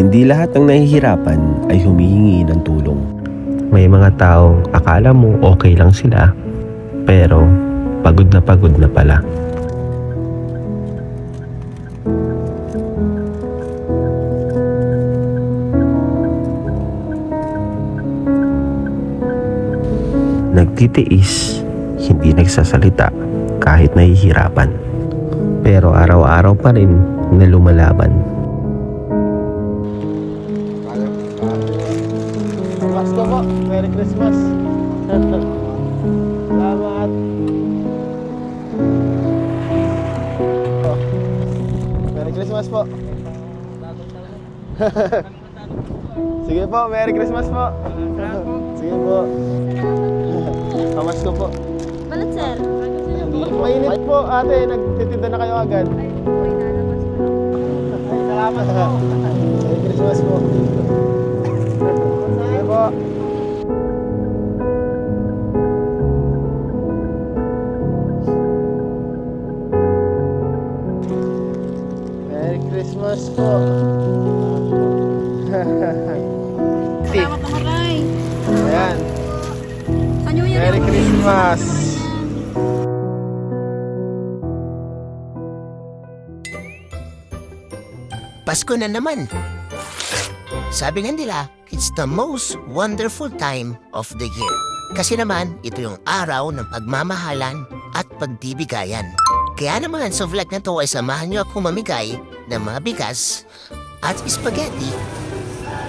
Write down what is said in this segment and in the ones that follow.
Hindi lahat ng nahihirapan ay humihingi ng tulong. May mga taong akala mo okay lang sila, pero pagod na pala. Nagtitiis, hindi nagsasalita kahit nahihirapan. Pero araw-araw pa rin na lumalaban. Pasko po. Merry Christmas. Salamat. Oh. Merry Christmas po. Sige po, Merry Christmas po. Sige po. Pamasko po. Balat, sir. Mainit po, ate. Nagtitinda na kayo agad. Ay, lalabas po. Ay, salamat po. Merry Christmas po. Sige po. Merry Christmas po. Salamat naman, Ray. Ayan. Sa New Year Merry yun. Christmas. Pasko na naman. Sabi nga nila, it's the most wonderful time of the year. Kasi naman, ito yung araw ng pagmamahalan at pagbibigayan. Kaya naman sa vlog na to ay samahan nyo ako mamigay ng mga bigas at spaghetti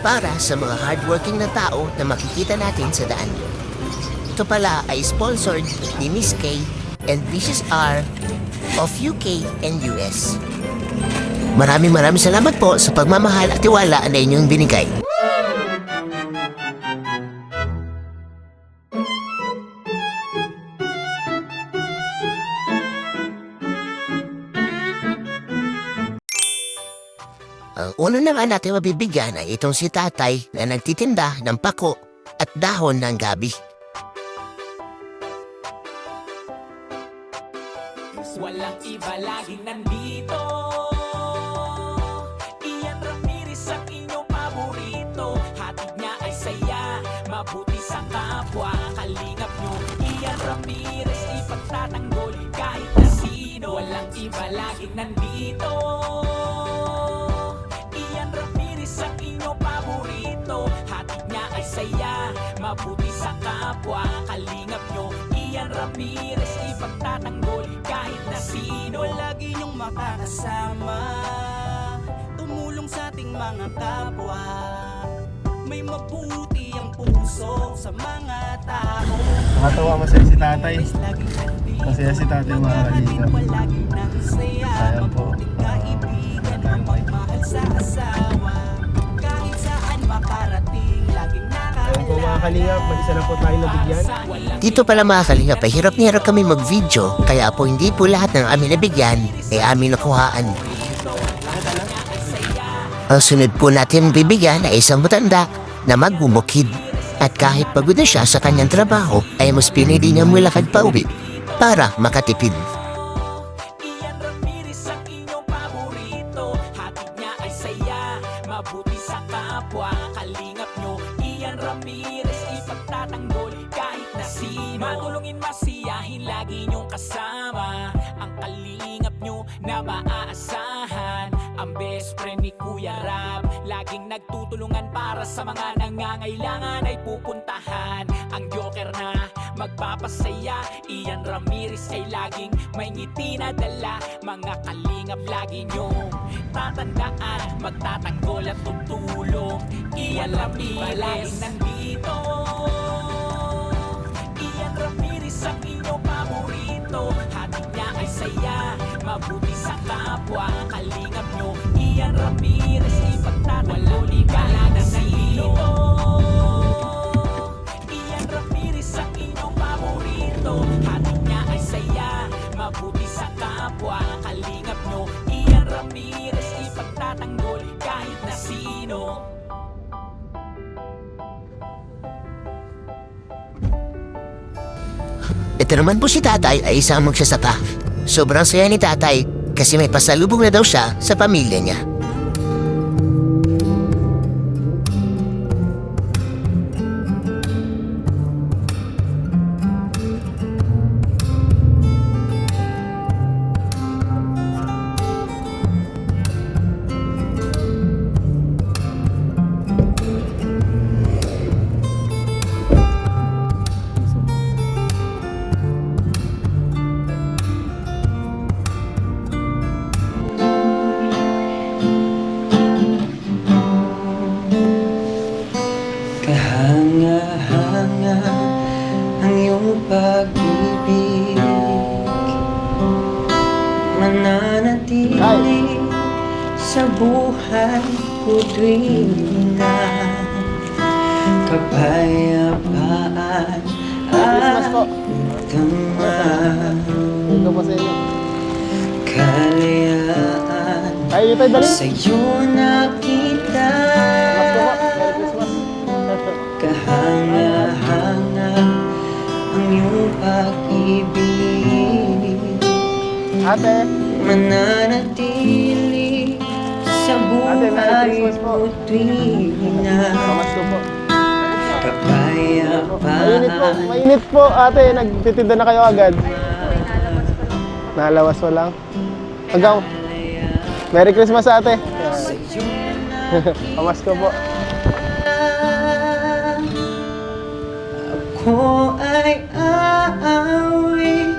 para sa mga hardworking na tao na makikita natin sa daan. Ito pala ay sponsored ni Miss K and Mrs. R of UK and US. Maraming salamat po sa pagmamahal at tiwala na inyong binigay. Ang una naman natin mabibigyan ay itong si tatay na nagtitinda ng pako at dahon ng gabi. Walang iba laging nandito. Ian Ramirez ang inyong paborito. Hatid niya ay saya, mabuti sa kapwa. Kalingap nyo, Ian Ramirez ipagtatanggol kahit na sino. Walang iba laging nandito. Ian Ramirez ang inyong paborito. Hatid niya ay saya, mabuti sa kapwa. Kalingap nyo, Ian Ramirez ipagtatanggol kahit na sino. Lagi niyong makakasama, tumulong sa ating mga kapwa. May mabuti ang puso sa mga tao. Nakatawa masaya si tatay. Laging nandito, Masaya si tatay, mga kalingap. palagi nang saya. Sayang po. Mabuting kaibigan, magmahal sa asawa. Kahit saan makarating, laging Ayun po mga nakaalala. kalingap, mag-isa na po tayo nabigyan. Dito pala mga kalingap ay hirap na hirap kami mag-video, kaya po hindi po lahat ng amin nabigyan ay amin nakuhaan. Ang sunod po natin bibigyan ay isang matanda na magbumukid. At kahit pagod na siya sa kanyang trabaho ay mas pinili niya mulakad pa uwi para makatipid. Ian Ramirez ang inyong paborito. Hatid niya ay saya, mabuti sa kapwa. Kalingap nyo, Ian Ramirez ipagtatanggol kahit na sino. Matulungin, masiyahin, lagi nyong kasama. Ang kalingap nyo na maaasahan. Ang best friend ni Kuya Rab, laging nagtutulungan para sa mga nangangailangan ay pupuntahan. Ang joker na magpapasaya, Ian Ramirez ay laging may ngiti na dala. Mga kalingap lagi nyong tatandaan, magtatanggol at tutulong. Ian Ramirez laging nandito. Ian Ramirez ang inyong paborito. Hatid niya ay saya, mabuti sa kapwa. Kalingap nyo, Ian Ramirez ipagtatanggol kahit na sino. Ian Ramirez ang inyong paborito. Hatid niya ay saya, mabuti sa kapwa. Kalingap nyo, Ian Ramirez ipagtatanggol kahit na sino. Ito naman po si tatay ay isang magsasaka. Sobrang saya ni tatay kasi may pasalubong na daw siya sa pamilya niya. buhay ko tuwing na kapayapaan Christmas po. Tama Ito po sa inyo. kalayaan Ay, ito dali. sa'yo nakita Mas po po. Merry Christmas. kahanga-hanga ang iyong pag-ibig Ate, mananatili sa Ate, Merry buhay Christmas po. mo tuwing na mas po po. Mainit po. kapayapaan Mainit po, ate. Nagtitinda na kayo agad. Nalawas mo lang. Hanggang. Merry Christmas, ate. Pamasko po. Ako ay aawi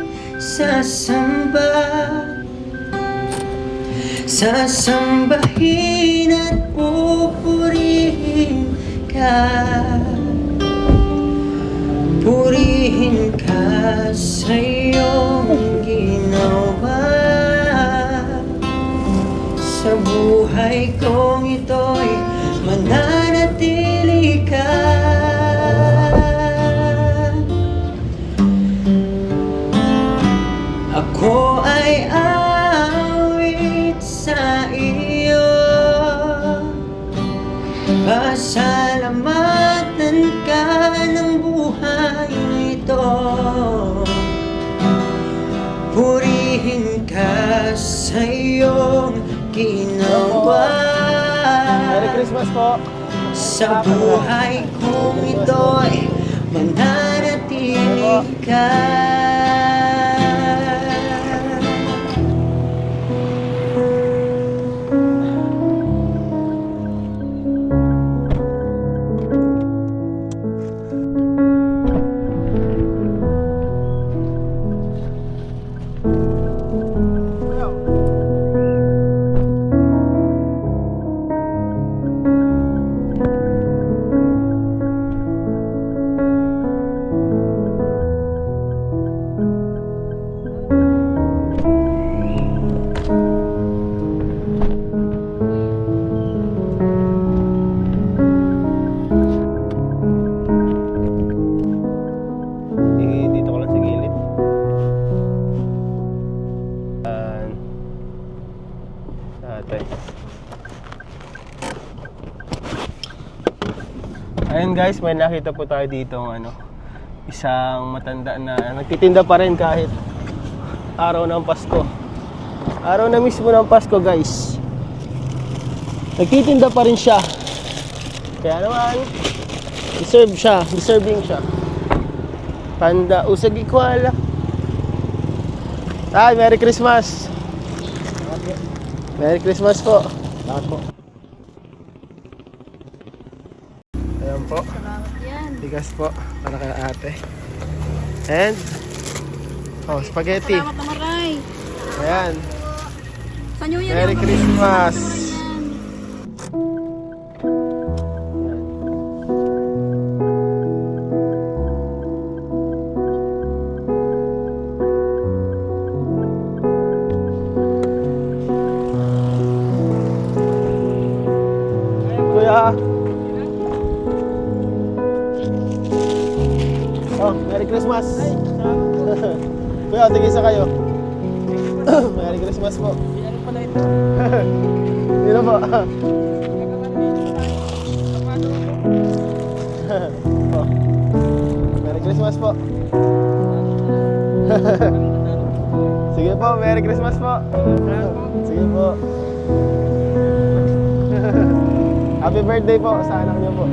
sasambahin at pupurihin ka sa iyong ginawa sa buhay kong ito'y mananatili ka. Ako ay awit sa iyo, pasalamatan ka ng buhay na ito, purihin ka sa iyong ginawa. Merry Christmas po. Sa buhay kong ito'y mananatili ka. Dito ko lang sa gilid. Ate. Ayun guys, may nakita po tayo dito isang matanda na nagtitinda pa rin kahit araw ng Pasko. Araw na mismo ng Pasko guys. Nagtitinda pa rin siya. Kaya naman, deserving siya. Tanda usag ikwala. Ay, Merry Christmas. Merry Christmas po. Lahat po. Ayan po. Salamat yan. Tigas po para kay ate. And spaghetti. Salamat na maray. Ayan. Sa New Year. Merry yan. Christmas. Kuya. Oh, Merry Christmas. Kuya, tigisa kayo. Merry Christmas po. Hindi na po. Oh. Merry Christmas po. Sige po, Merry Christmas po. Sige po. Happy birthday po sa anak niyo po.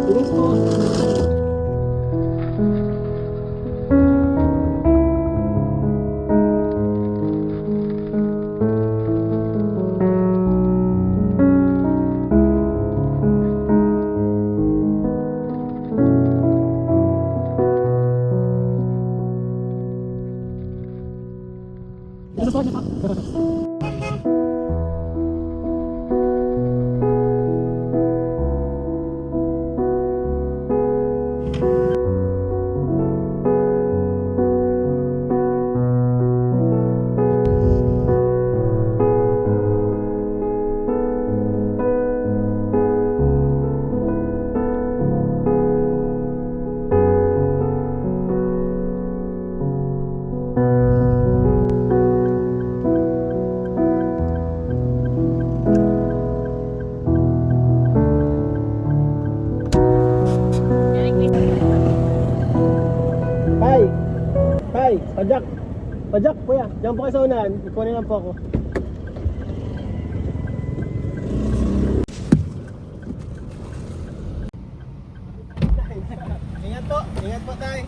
Bilis po. kuya. Diyan po kayo sa unahan. Ikunin lang po ako. Ingat po. Ingat po tayo.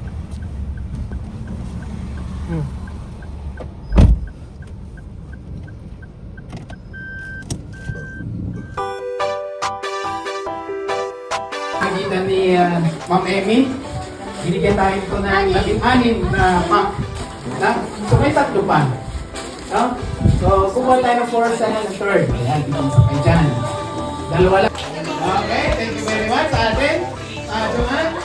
Nakita ni Ma'am Emmy, binigyan tayo ito ng 16 na pack. Na? So may tatlo pa. No? So kukuha tayo ng 4 sa third. Ayan, ay dyan. Dalawa lang. Okay, thank you very much sa atin. Joanne.